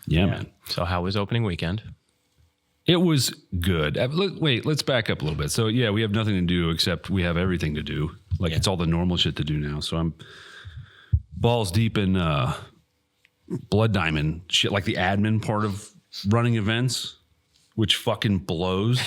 Yeah, man. So how was opening weekend? It was good. Wait, let's back up a little bit. So yeah, we have nothing to do except we have everything to do. Like it's all the normal shit to do now. So I'm balls deep in Blood Diamond shit, like the admin part of running events, which fucking blows.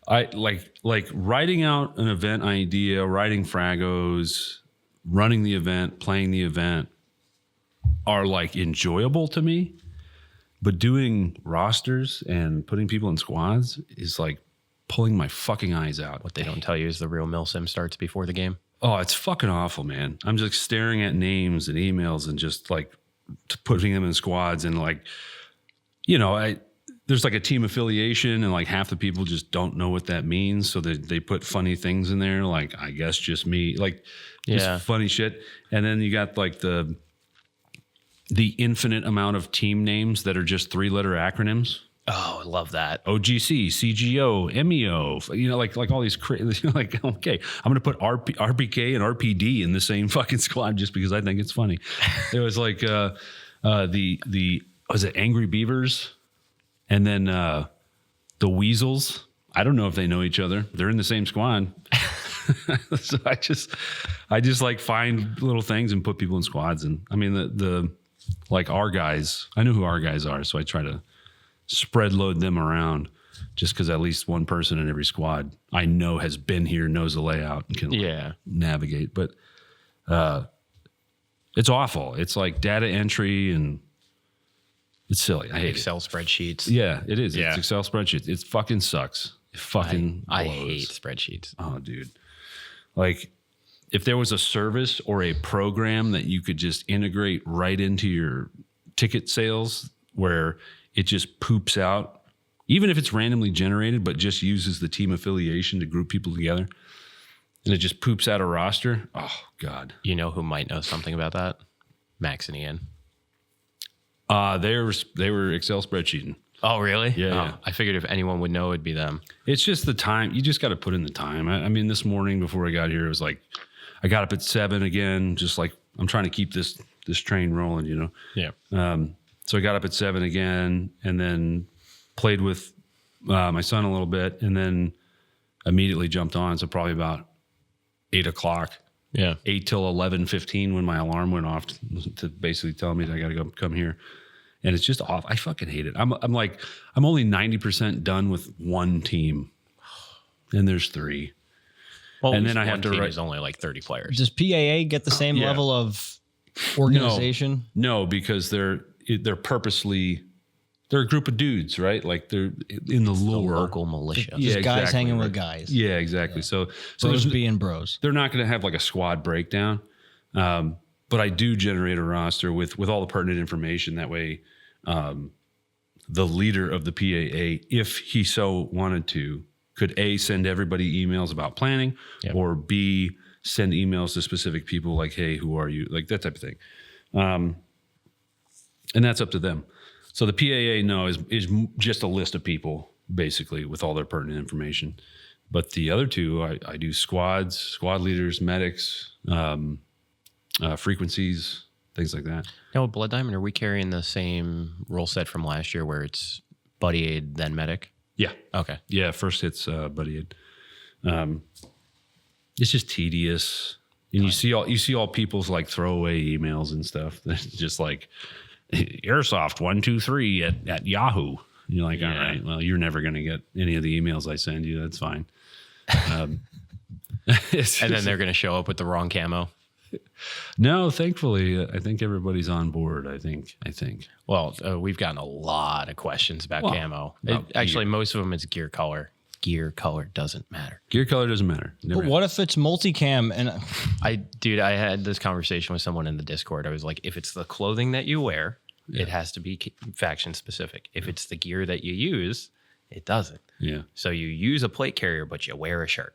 I like writing out an event idea, writing fragos, running the event, playing the event are like enjoyable to me. But doing rosters and putting people in squads is like pulling my fucking eyes out. What they don't tell you is the real milsim starts before the game. Oh, it's fucking awful, man. I'm just staring at names and emails and just like putting them in squads and like, you know, there's like a team affiliation and like half the people just don't know what that means. So they put funny things in there. Like, I guess just me, like just funny shit. And then you got like the infinite amount of team names that are just 3-letter acronyms. Oh, I love that. OGC, CGO, MEO, you know, like all these, like, okay, I'm going to put RPK and RPD in the same fucking squad just because I think it's funny. It was like was it Angry Beavers? And then the Weasels. I don't know if they know each other. They're in the same squad. So I just like find little things and put people in squads. And I mean, the like our guys, I know who our guys are, so I try to spread load them around just because at least one person in every squad I know has been here, knows the layout, and can navigate. But it's awful. It's like data entry and it's silly. I hate Excel spreadsheets. Yeah, it is. Yeah. It's Excel spreadsheets. It fucking sucks. It fucking I hate spreadsheets. Oh, dude. Like, if there was a service or a program that you could just integrate right into your ticket sales where it just poops out, even if it's randomly generated, but just uses the team affiliation to group people together, and it just poops out a roster. Oh, God. You know who might know something about that? Max and Ian. They were Excel spreadsheeting. Oh, really? Yeah. I figured if anyone would know, it'd be them. It's just the time. You just got to put in the time. I mean, this morning before I got here, it was like, I got up at 7 again, just like I'm trying to keep this train rolling, you know? Yeah. So I got up at 7 again and then played with my son a little bit and then immediately jumped on. So probably about 8 o'clock. Yeah. 8 till 11:15 when my alarm went off to basically tell me that I got to come here. And it's just off. I fucking hate it. I'm only 90% done with one team and there's 3. Well, and then I have to write. write. Is only like 30 players. Does PAA get the same level of organization? No, because they're purposely, they're a group of dudes, right? Like they're in the lore. The local militia. Just guys hanging with guys. Yeah, exactly. Yeah. So Bros being bros. They're not going to have like a squad breakdown. But I do generate a roster with all the pertinent information. That way, the leader of the PAA, if he so wanted to, could A, send everybody emails about planning, or B, send emails to specific people like, hey, who are you? Like that type of thing. And that's up to them. So the PAA, is just a list of people, basically, with all their pertinent information. But the other two, I do squads, squad leaders, medics, frequencies, things like that. Now, with Blood Diamond, are we carrying the same rule set from last year where it's buddy aid, then medic? Yeah. Okay. Yeah, first hits buddy aid. It's just tedious. And you see all people's like throwaway emails and stuff. That's just like Airsoft 123 at Yahoo. And you're like, all right, well, you're never going to get any of the emails I send you. That's fine. And then they're going to show up with the wrong camo. No, thankfully, I think everybody's on board. I think. Well, we've gotten a lot of questions about camo. Actually, most of them is gear color. Gear color doesn't matter. Gear color doesn't matter. But what if it's multicam? And I had this conversation with someone in the Discord. I was like, if it's the clothing that you wear, it has to be faction specific. If it's the gear that you use, it doesn't. Yeah. So you use a plate carrier, but you wear a shirt.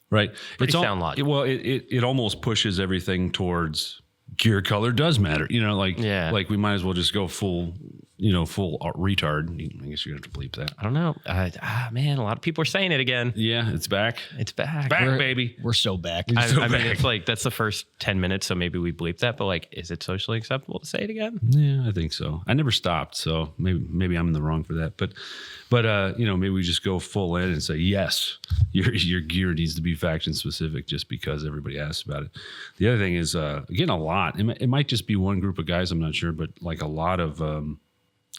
Right. Pretty sound logic. Well, it almost pushes everything towards gear color does matter. You know, like we might as well just go full full retard. I guess you're gonna have to bleep that. I don't know. Man, a lot of people are saying it again. Yeah, it's back. It's back. Baby. We're so back. I mean, it's like that's the first 10 minutes, so maybe we bleep that. But like, is it socially acceptable to say it again? Yeah, I think so. I never stopped, so maybe I'm in the wrong for that. But maybe we just go full in and say yes, your gear needs to be faction specific, just because everybody asks about it. The other thing is, again, a lot. It might just be one group of guys. I'm not sure, but like a lot of.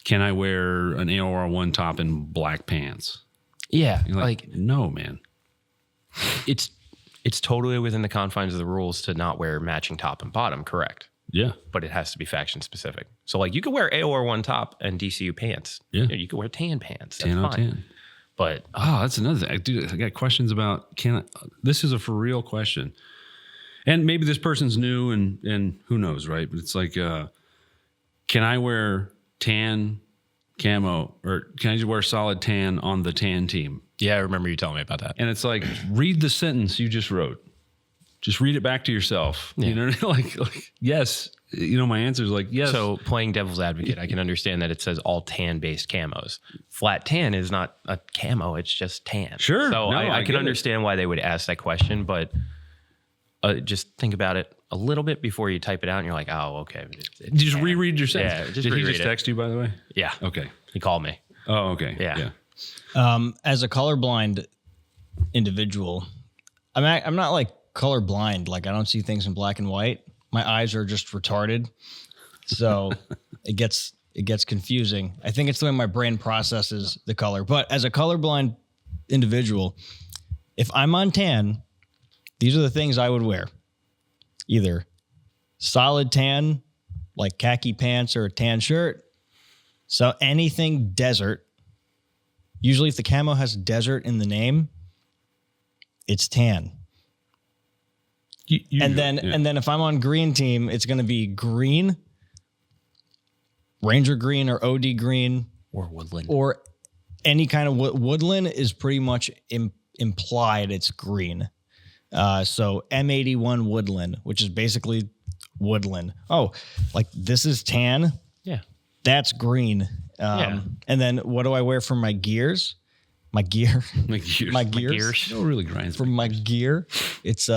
Can I wear an AOR1 top and black pants? Yeah, You're like, no, man. It's totally within the confines of the rules to not wear matching top and bottom, correct? Yeah. But it has to be faction specific. So like you could wear AOR1 top and DCU pants. Yeah. You could wear tan pants. That's 10 on fine. 10. But That's another thing. Dude, I got questions about this is a for real question. And maybe this person's new and who knows, right? But it's like, can I wear tan camo, or can I just wear solid tan on the tan team? yeah, I remember you telling me about that. And it's like, read the sentence you just wrote. Just read it back to yourself. Yeah. You know, like yes. My answer is like yes. So playing devil's advocate, I can understand that it says all tan based camos. Flat tan is not a camo; it's just tan. Sure. So No, I I can get understand why they would ask that question, but just think about it a little bit before you type it out, and you're like, oh, okay. It's just tan. reread your sentence. Yeah, just Did he reread just it. text you, by the way? Yeah. Okay. He called me. Oh, okay. Yeah. As a colorblind individual, I'm not like colorblind. Like I don't see things in black and white. My eyes are just retarded. So it gets confusing. I think it's the way my brain processes the color. But as a colorblind individual, if I'm on tan, these are the things I would wear. Either solid tan, like khaki pants or a tan shirt. So anything desert. Usually if the camo has desert in the name, it's tan. And then if I'm on green team, it's going to be green, Ranger green or OD green. Or woodland. Or any kind of woodland is pretty much implied it's green. So M81 woodland, which is basically woodland. Oh, like this is tan. Yeah. That's green. Yeah. And then what do I wear for my gears? My gear. My gears. My gears. gears. It really grinds. For my gear, it's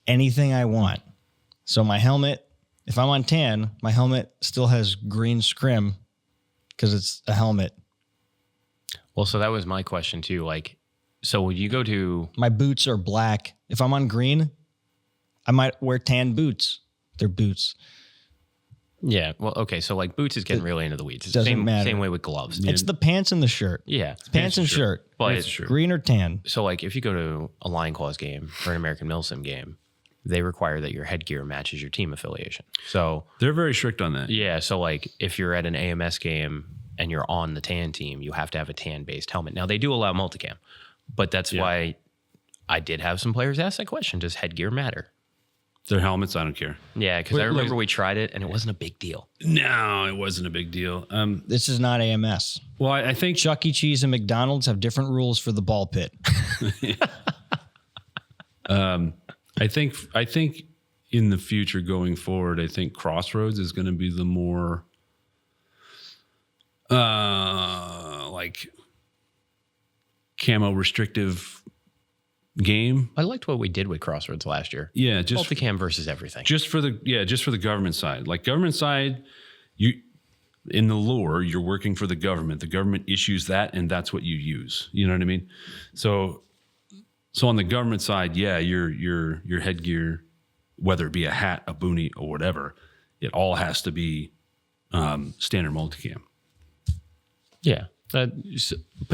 anything I want. So my helmet, if I'm on tan, my helmet still has green scrim because it's a helmet. Well, so that was my question too. Like, so would you go to? My boots are black. If I'm on green, I might wear tan boots. They're boots. Yeah. Well, okay. So like boots is getting really into the weeds. It's doesn't matter. Same way with gloves. It's the pants and the shirt. Yeah. Pants and shirt. But Green or tan. so like if you go to a Line Claws game or an American Milsim game, they require that your headgear matches your team affiliation. So They're very strict on that. yeah. So like if you're at an AMS game and you're on the tan team, you have to have a tan based helmet. Now they do allow multicam, but that's why I did have some players ask that question. Does headgear matter? Their helmets, I don't care. Yeah, because I remember we tried it and it wasn't a big deal. No, it wasn't a big deal. This is not AMS. Well, I think Chuck E. Cheese and McDonald's have different rules for the ball pit. I think in the future going forward, I think Crossroads is going to be the more like camo restrictive game. I liked what we did with Crossroads last year. Yeah, just Multicam versus everything. just for the government side. Like government side, you in the lore, you're working for the government. The government issues that, and that's what you use. You know what I mean? So on the government side, yeah, your headgear, whether it be a hat, a boonie, or whatever, it all has to be standard multicam. Yeah. But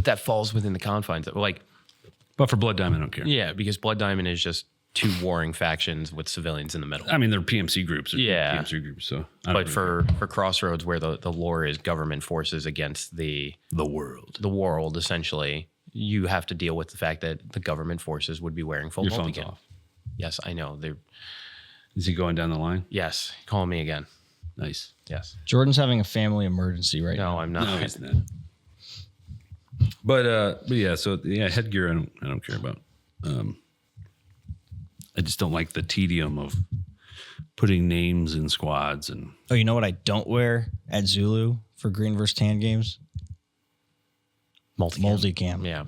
that falls within the confines of like, But for Blood Diamond, I don't care. yeah, because Blood Diamond is just two warring factions with civilians in the middle. I mean, they're PMC groups. Yeah. PMC groups. So, I don't But really for Crossroads, where the lore is government forces against the care. the world, world, essentially, you have to deal with the fact that the government forces would be wearing full your phone's multicam. off. Yes, I know. They're Is he going down the line? yes, call me again. Nice. Yes. Jordan's having a family emergency right now. No, I'm not. No, he's not. But yeah, so yeah, headgear I don't care about. I just don't like the tedium of putting names in squads and Oh, you know what I don't wear at Zulu for green versus tan games? Multicam. Yeah.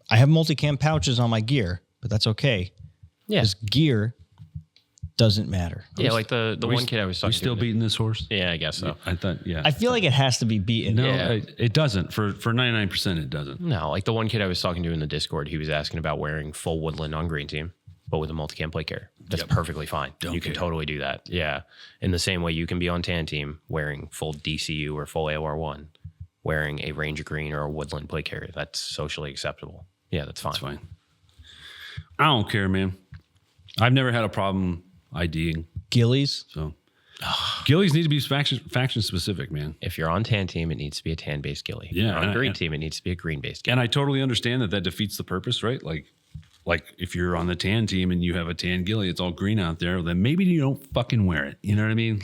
I have multicam pouches on my gear, but that's okay. Yeah. Because gear doesn't matter. Yeah, like the one kid I was talking to. still beating this horse? Yeah, I guess so. I thought, yeah. I feel like it has to be beaten. No, Yeah. it doesn't. For 99%, it doesn't. No, like the one kid I was talking to in the Discord, he was asking about wearing full woodland on green team, but with a multicam plate carrier. That's perfectly fine. You can totally do that. Yeah. In the same way you can be on tan team wearing full DCU or full AOR1, wearing a Ranger green or a woodland plate carrier. That's socially acceptable. Yeah, that's fine. That's fine. I don't care, man. I've never had a problem IDing. Gillies. So Gillies need to be faction specific, man. If you're on tan team, it needs to be a tan based ghillie. Yeah, If you're on and green team, it needs to be a green based ghillie. And I totally understand that defeats the purpose, right? Like if you're on the tan team and you have a tan ghillie, it's all green out there, then maybe you don't fucking wear it. You know what I mean?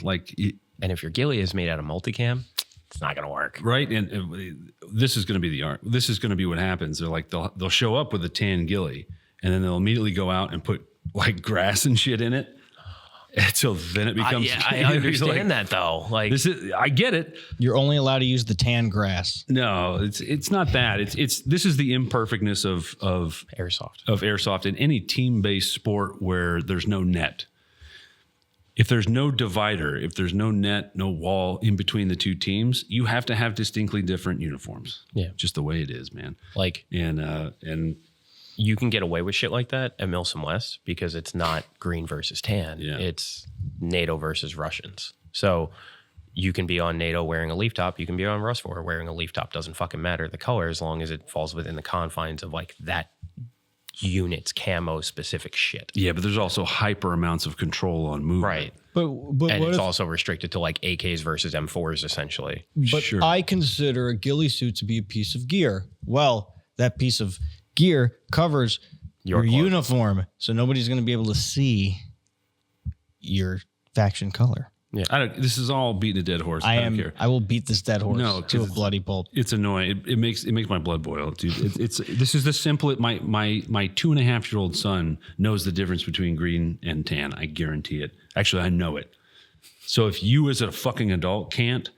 And if your ghillie is made out of multicam, it's not going to work. Right. And this is going to be the art. This is going to be what happens. They're like, they'll show up with a tan ghillie and then they'll immediately go out and put like grass and shit in it. And so then it becomes. I understand that though. Like I get it. You're only allowed to use the tan grass. No, it's not that. This is the imperfectness of airsoft in any team-based sport where there's no net. If there's no divider, if there's no net, no wall in between the two teams, you have to have distinctly different uniforms. Yeah, just the way it is, man. Like and you can get away with shit like that at Milsom West because it's not green versus tan. Yeah. It's NATO versus Russians. So you can be on NATO wearing a leaf top. You can be on Rust4 wearing a leaf top. Doesn't fucking matter the color as long as it falls within the confines of like that unit's camo specific shit. Yeah, but there's also hyper amounts of control on movement. Right. But and it's also restricted to like AKs versus M4s essentially. But Sure. I consider a ghillie suit to be a piece of gear. Well, that piece of gear covers your clothes. uniform, so nobody's going to be able to see your faction color. Yeah. This is all beating a dead horse. I don't care. I will beat this dead horse to a bloody pulp. It's annoying. It makes my blood boil, dude. This is the simple. My 2.5-year-old son knows the difference between green and tan. I guarantee it. Actually, I know it. So if you as a fucking adult can't,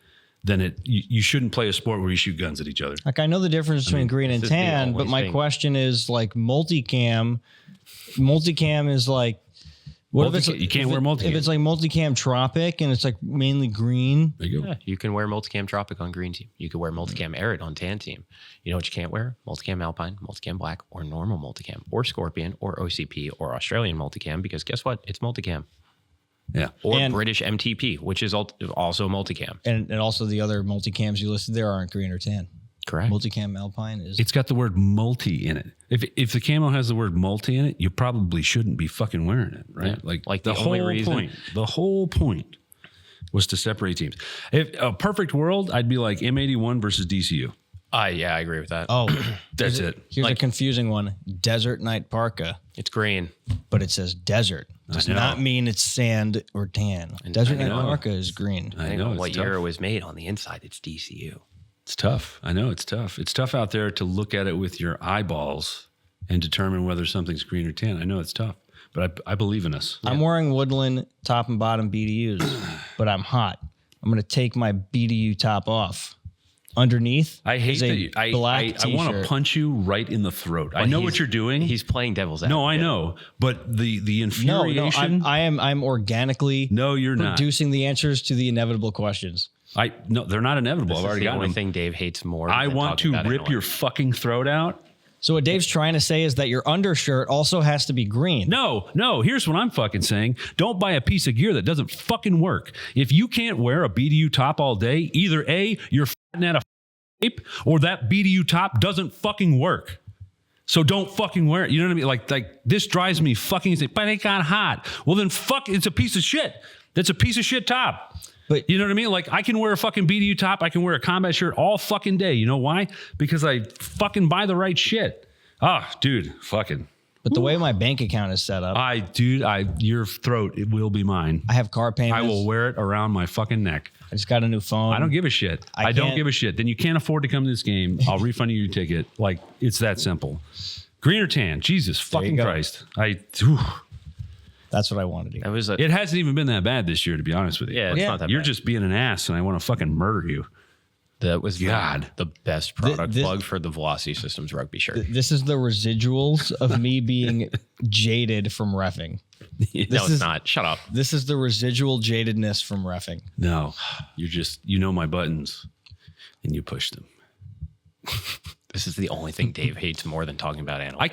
then you shouldn't play a sport where you shoot guns at each other. Like I know the difference between green and tan, but my question is like multicam. Multicam is like. What if it's you can't wear multicam? If it's like multicam tropic and it's like mainly green. There you go. Yeah, you can wear multicam tropic on green team. You can wear multicam arid on tan team. You know what you can't wear? Multicam alpine, multicam black, or normal multicam, or scorpion, or OCP, or Australian multicam, because guess what? It's multicam. Yeah. Or British MTP, which is also multicam. And also the other multicams you listed there aren't green or tan. Correct. Multicam alpine is. It's got the word multi in it. If the camo has the word multi in it, you probably shouldn't be fucking wearing it, right? Yeah. Like the only whole reason. point. The whole point was to separate teams. If a perfect world, I'd be like M81 versus DCU. Yeah, I agree with that. Oh, That's it. here's a confusing one. Desert Night Parka, It's green. but it says desert. Does not mean it's sand or tan. Desert Night Parka is green. I know. what It's year tough. it was made on the inside. It's DCU. It's tough. I know it's tough. It's tough out there to look at it with your eyeballs and determine whether something's green or tan. I know it's tough, but I believe in us. I'm wearing woodland top and bottom BDUs, but I'm hot. I'm going to take my BDU top off. Underneath, I hate is a that. black I want to t-shirt. punch you right in the throat. I know what you're doing. He's playing devil's advocate. No, I know, but the infuriation. No, I'm organically No, you're not. producing the answers to the inevitable questions. No, they're not inevitable. This I've is already the got only them. thing Dave hates more. I than want talking to about rip anyone. your fucking throat out. So what Dave's trying to say is that your undershirt also has to be green. No. Here's what I'm fucking saying. Don't buy a piece of gear that doesn't fucking work. If you can't wear a BDU top all day, either A, you're f***ing at a shape, or that BDU top doesn't fucking work. So don't fucking wear it. You know what I mean? Like this drives me fucking insane. But it got hot. Well then fuck, it's a piece of shit. That's a piece of shit top. But you know what I mean? Like I can wear a fucking BDU top. I can wear a combat shirt all fucking day. You know why? Because I fucking buy the right shit. Dude, fucking. But the way my bank account is set up, Your throat, it will be mine. I have car payments. I will wear it around my fucking neck. I just got a new phone. I don't give a shit. I don't can't- give a shit. Then you can't afford to come to this game. I'll refund you your ticket. Like, it's that simple. Green or tan? Jesus fucking go. Christ. That's what I wanted to hear. That was It hasn't even been that bad this year, to be honest with you. yeah, it's not that You're bad. just being an ass, and I want to fucking murder you. That was God. the best product This- plug for the Velocity Systems rugby shirt. This is the residuals of me being jaded from reffing. No, it's is- not. Shut up. This is the residual jadedness from reffing. No, you're just, you know my buttons, and you push them. This is the only thing Dave hates more than talking about animals. I can't.